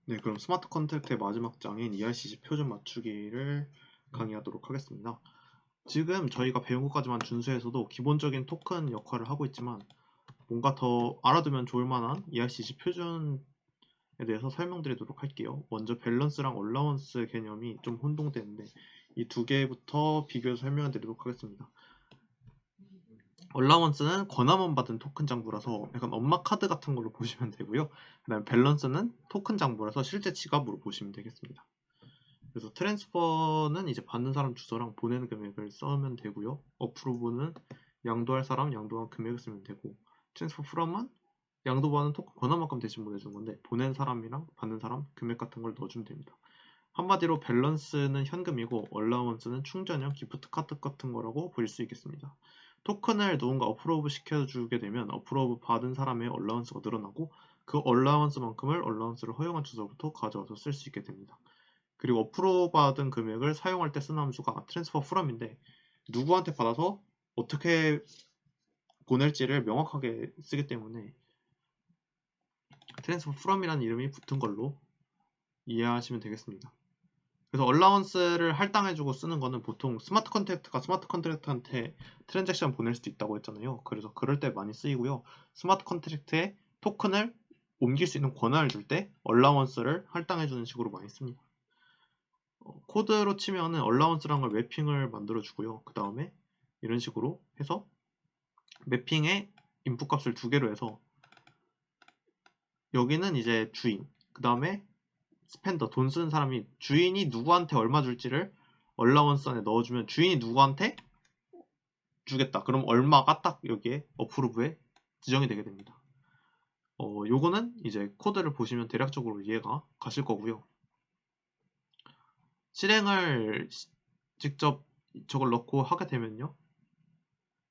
네, 그럼 스마트 컨트랙트의 마지막 장인 ERCC 표준 맞추기를 강의하도록 하겠습니다. 지금 저희가 배운 것까지만 준수해서도 기본적인 토큰 역할을 하고 있지만 뭔가 더 알아두면 좋을 만한 ERCC 표준에 대해서 설명드리도록 할게요. 먼저 밸런스랑 얼라원스 개념이 좀 혼동되는데 이 두 개부터 비교해서 설명해 드리도록 하겠습니다. 얼라원스는 권한만 받은 토큰 장부라서 약간 엄마 카드 같은 걸로 보시면 되고요. 그 다음에 밸런스는 토큰 장부라서 실제 지갑으로 보시면 되겠습니다. 그래서 트랜스퍼는 이제 받는 사람 주소랑 보내는 금액을 써면 되고요. 어프로브는 양도할 사람, 양도한 금액을 쓰면 되고, 트랜스퍼 프롬은 양도받은 토큰 권한만큼 대신 보내주는 건데 보낸 사람이랑 받는 사람 금액 같은 걸 넣어주면 됩니다. 한마디로 밸런스는 현금이고 얼라원스는 충전형 기프트 카드 같은 거라고 볼 수 있겠습니다. 토큰을 누군가 어프로브 시켜주게 되면 어프로브 받은 사람의 얼라원스가 늘어나고 그 얼라원스만큼을 얼라원스를 허용한 주소부터 가져와서 쓸 수 있게 됩니다. 그리고 어프로브 받은 금액을 사용할 때 쓰는 함수가 트랜스퍼 프롬인데 누구한테 받아서 어떻게 보낼지를 명확하게 쓰기 때문에 트랜스퍼 프롬이라는 이름이 붙은 걸로 이해하시면 되겠습니다. 그래서 얼라원스를 할당해주고 쓰는 거는 보통 스마트 컨트랙트가 스마트 컨트랙트한테 트랜잭션 보낼 수도 있다고 했잖아요. 그래서 그럴 때 많이 쓰이고요. 스마트 컨트랙트에 토큰을 옮길 수 있는 권한을 줄 때 얼라원스를 할당해주는 식으로 많이 씁니다. 코드로 치면은 얼라원스라는 걸 매핑을 만들어 주고요. 그 다음에 이런 식으로 해서 매핑에 인풋 값을 두 개로 해서 여기는 이제 주인, 그 다음에 스펜더, 돈 쓰는 사람이 주인이 누구한테 얼마 줄지를 얼라원스 안에 넣어주면 주인이 누구한테 주겠다. 그럼 얼마가 딱 여기에 어프로브에 지정이 되게 됩니다. 요거는 이제 코드를 보시면 대략적으로 이해가 가실 거고요. 실행을 직접 저걸 넣고 하게 되면요.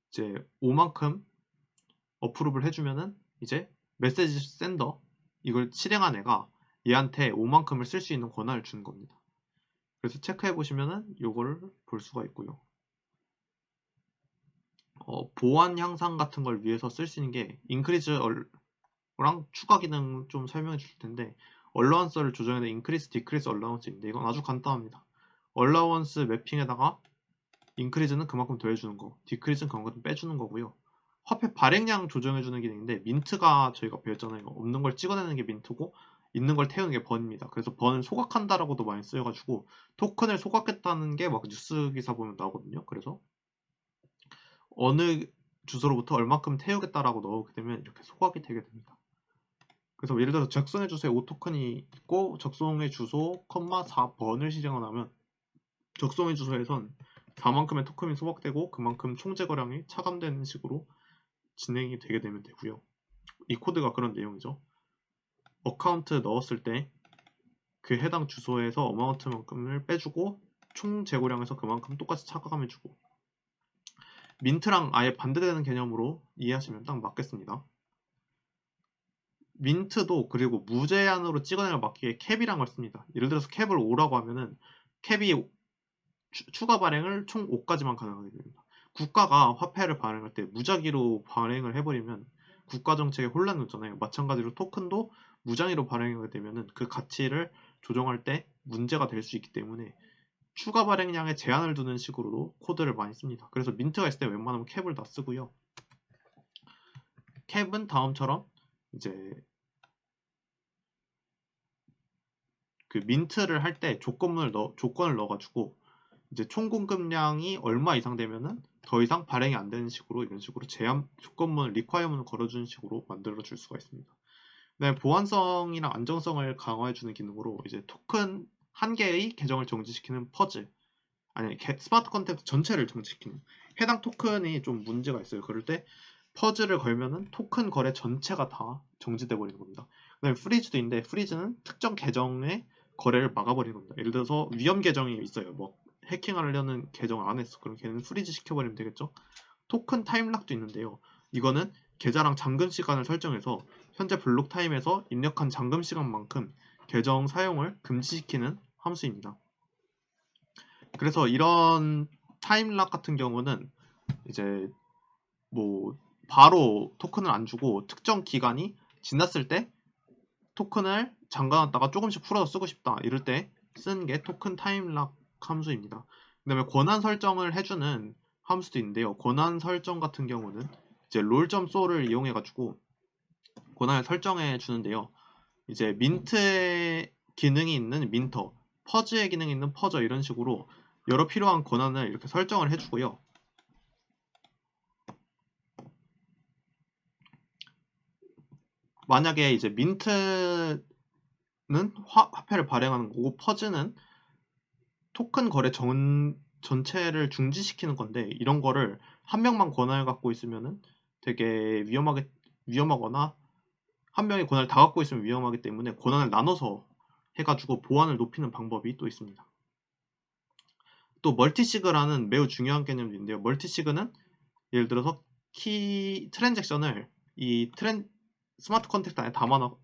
이제 5만큼 어프로브를 해주면은 이제 메시지 샌더 이걸 실행한 애가 얘한테 5만큼을 쓸 수 있는 권한을 주는 겁니다. 그래서 체크해 보시면은 요거를 볼 수가 있고요. 보안 향상 같은 걸 위해서 쓸 수 있는 게 인크리즈랑 추가 기능 좀 설명해 줄 텐데 얼라원스를 조정해서 인크리스, 디크리스 얼라원스인데 이건 아주 간단합니다. 얼라원스 매핑에다가 인크리즈는 그만큼 더해주는 거, 디크리즈는 그만큼 빼주는 거고요. 화폐 발행량 조정해주는 기능인데 민트가 저희가 배웠잖아요. 없는 걸 찍어내는 게 민트고 있는 걸 태우는 게 번입니다. 그래서 번은 소각한다라고도 많이 쓰여가지고 토큰을 소각했다는 게 막 뉴스 기사 보면 나오거든요. 그래서 어느 주소로부터 얼마큼 태우겠다라고 넣게 되면 이렇게 소각이 되게 됩니다. 그래서 예를 들어서 적송의 주소에 5토큰이 있고 적송의 주소, 4번을 실행하면 적송의 주소에선 4만큼의 토큰이 소각되고 그만큼 총재 거량이 차감되는 식으로 진행이 되게 되면 되고요. 이 코드가 그런 내용이죠. 어카운트 넣었을 때 그 해당 주소에서 어마운트만큼을 빼주고 총 재고량에서 그만큼 똑같이 차감해주고 민트랑 아예 반대되는 개념으로 이해하시면 딱 맞겠습니다. 민트도 그리고 무제한으로 찍어내는 걸 막기에 캡이란 걸 씁니다. 예를 들어서 캡을 5라고 하면은 캡이 추가 발행을 총 5까지만 가능하게 됩니다. 국가가 화폐를 발행할 때 무작위로 발행을 해버리면 국가 정책에 혼란이 오잖아요. 마찬가지로 토큰도 무작위로 발행하게 되면 그 가치를 조정할 때 문제가 될 수 있기 때문에 추가 발행량에 제한을 두는 식으로도 코드를 많이 씁니다. 그래서 민트가 있을 때 웬만하면 캡을 다 쓰고요. 캡은 다음처럼 이제 그 민트를 할 때 조건을 넣어가지고 이제 총 공급량이 얼마 이상 되면은 더 이상 발행이 안 되는 식으로 이런 식으로 제한 조건문을 리퀘어먼을 걸어주는 식으로 만들어 줄 수가 있습니다. 네, 보안성이나 안정성을 강화해주는 기능으로 이제 토큰 한 개의 계정을 정지시키는 퍼즈 아니 스마트 컨트랙트 전체를 정지시키는 해당 토큰이 좀 문제가 있어요. 그럴 때 퍼즈를 걸면은 토큰 거래 전체가 다 정지돼 버리는 겁니다. 그다음에 프리즈도 있는데 프리즈는 특정 계정의 거래를 막아버리는 겁니다. 예를 들어서 위험 계정이 있어요. 뭐 해킹하려는 계정 안에서 그럼 걔는 프리즈 시켜버리면 되겠죠. 토큰 타임락도 있는데요. 이거는 계좌랑 잠금 시간을 설정해서 현재 블록 타임에서 입력한 잠금 시간만큼 계정 사용을 금지시키는 함수입니다. 그래서 이런 타임락 같은 경우는 이제 뭐 바로 토큰을 안 주고 특정 기간이 지났을 때 토큰을 잠가놨다가 조금씩 풀어서 쓰고 싶다 이럴 때 쓰는 게 토큰 타임락 함수입니다. 그 다음에 권한 설정을 해주는 함수도 있는데요. 권한 설정 같은 경우는 이제 롤.so를 이용해가지고 권한을 설정해 주는데요. 이제 민트의 기능이 있는 민터, 퍼즈의 기능이 있는 퍼저 이런 식으로 여러 필요한 권한을 이렇게 설정을 해주고요. 만약에 이제 민트는 화폐를 발행하는 거고 퍼즈는 토큰 거래 전체를 중지시키는 건데 이런 거를 한 명만 권한을 갖고 있으면은 되게 위험하거나 한 명이 권한을 다 갖고 있으면 위험하기 때문에 권한을 나눠서 해가지고 보안을 높이는 방법이 또 있습니다. 또 멀티시그라는 매우 중요한 개념도 있는데요. 멀티시그는 예를 들어서 키 트랜잭션을 이 스마트 컨트랙트 안에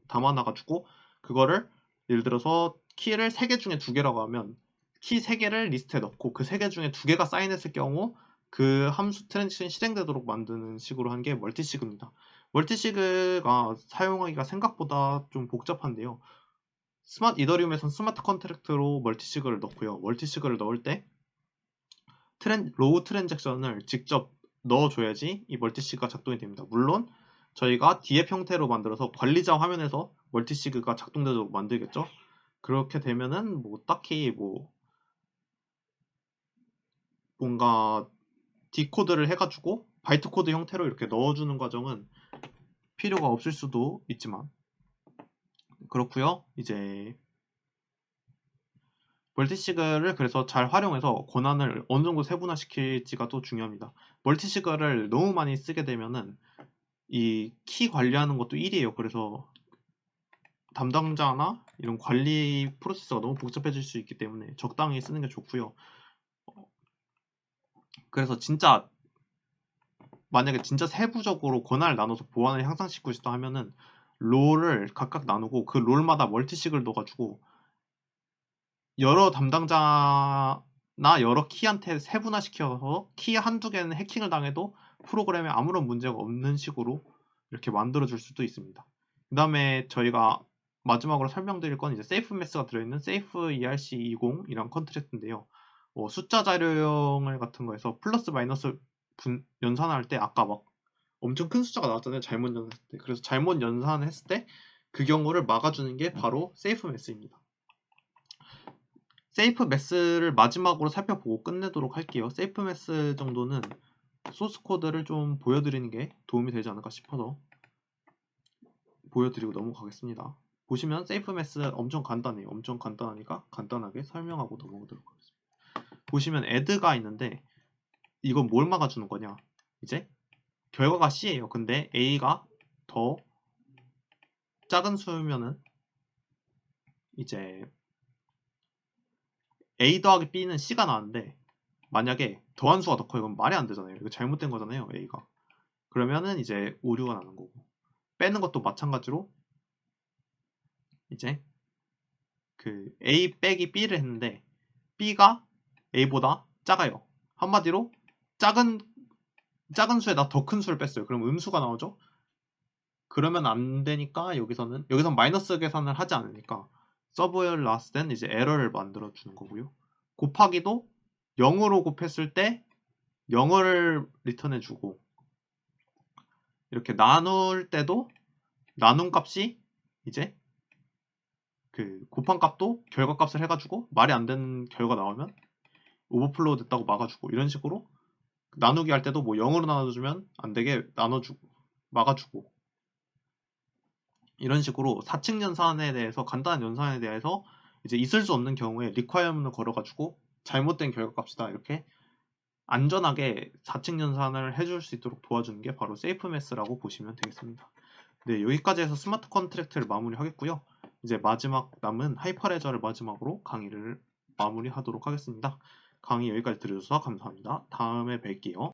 담아놔가지고 그거를 예를 들어서 키를 3개 중에 2개라고 하면 키 3개를 리스트에 넣고 그 3개 중에 2개가 사인했을 경우 그 함수 트랜잭션이 실행되도록 만드는 식으로 한 게 멀티시그입니다. 멀티시그가 사용하기가 생각보다 좀 복잡한데요. 이더리움에선 스마트 컨트랙트로 멀티시그를 넣고요. 멀티시그를 넣을 때 로우 트랜잭션을 직접 넣어줘야지 이 멀티시그가 작동이 됩니다. 물론 저희가 DF 형태로 만들어서 관리자 화면에서 멀티시그가 작동되도록 만들겠죠. 그렇게 되면은 뭐 딱히 뭔가 디코드를 해가지고 바이트 코드 형태로 이렇게 넣어주는 과정은 필요가 없을 수도 있지만 그렇고요. 이제 멀티시그를 그래서 잘 활용해서 권한을 어느 정도 세분화시킬지가 또 중요합니다. 멀티시그를 너무 많이 쓰게 되면은 이 키 관리하는 것도 일이에요. 그래서 담당자나 이런 관리 프로세스가 너무 복잡해질 수 있기 때문에 적당히 쓰는 게 좋고요. 그래서 진짜 만약에 진짜 세부적으로 권한을 나눠서 보안을 향상시키고 싶다 하면은 롤을 각각 나누고 그 롤마다 멀티식을 넣어가지고 여러 담당자나 여러 키한테 세분화시켜서 키 한두 개는 해킹을 당해도 프로그램에 아무런 문제가 없는 식으로 이렇게 만들어줄 수도 있습니다. 그 다음에 저희가 마지막으로 설명드릴 건 이제 세이프 매스가 들어있는 세이프 ERC20 이란 컨트랙트인데요. 숫자 자료형을 같은 거에서 플러스 마이너스 연산할 때 아까 막 엄청 큰 숫자가 나왔잖아요. 잘못 연산했을 때. 그래서 잘못 연산했을 때 그 경우를 막아주는 게 바로 세이프 매스입니다. 세이프 매스를 마지막으로 살펴보고 끝내도록 할게요. 세이프 매스 정도는 소스 코드를 좀 보여드리는 게 도움이 되지 않을까 싶어서 보여드리고 넘어가겠습니다. 보시면 세이프 매스 엄청 간단해요. 엄청 간단하니까 간단하게 설명하고 넘어가도록 하겠습니다. 보시면 add가 있는데 이건 뭘 막아주는 거냐? 이제 결과가 C예요. 근데 A가 더 작은 수면은 이제 A 더하기 B는 C가 나왔는데 만약에 더한 수가 더 커요. 이건 말이 안 되잖아요. 이거 잘못된 거잖아요. A가. 그러면은 이제 오류가 나는 거고 빼는 것도 마찬가지로 이제 그 A 빼기 B를 했는데 B가 A보다 작아요. 한마디로 작은 수에다 더 큰 수를 뺐어요. 그럼 음수가 나오죠. 그러면 안 되니까 여기선 마이너스 계산을 하지 않으니까 서브웨어를 나왔을 땐 이제 에러를 만들어 주는 거고요. 곱하기도 0으로 곱했을 때 0을 리턴해 주고 이렇게 나눌 때도 나눈 값이 이제 그 곱한 값도 결과 값을 해가지고 말이 안 되는 결과 나오면 오버플로우 됐다고 막아주고 이런 식으로 나누기 할 때도 뭐 0으로 나눠주면 안 되게 나눠주고 막아주고 이런 식으로 4층 연산에 대해서 간단한 연산에 대해서 이제 있을 수 없는 경우에 리퀘어먼트를 걸어가지고 잘못된 결과값이다 이렇게 안전하게 4층 연산을 해줄 수 있도록 도와주는 게 바로 세이프 매스라고 보시면 되겠습니다. 네, 여기까지 해서 스마트 컨트랙트를 마무리하겠고요. 이제 마지막 남은 하이퍼레저를 마지막으로 강의를 마무리하도록 하겠습니다. 강의 여기까지 들어주셔서 감사합니다. 다음에 뵐게요.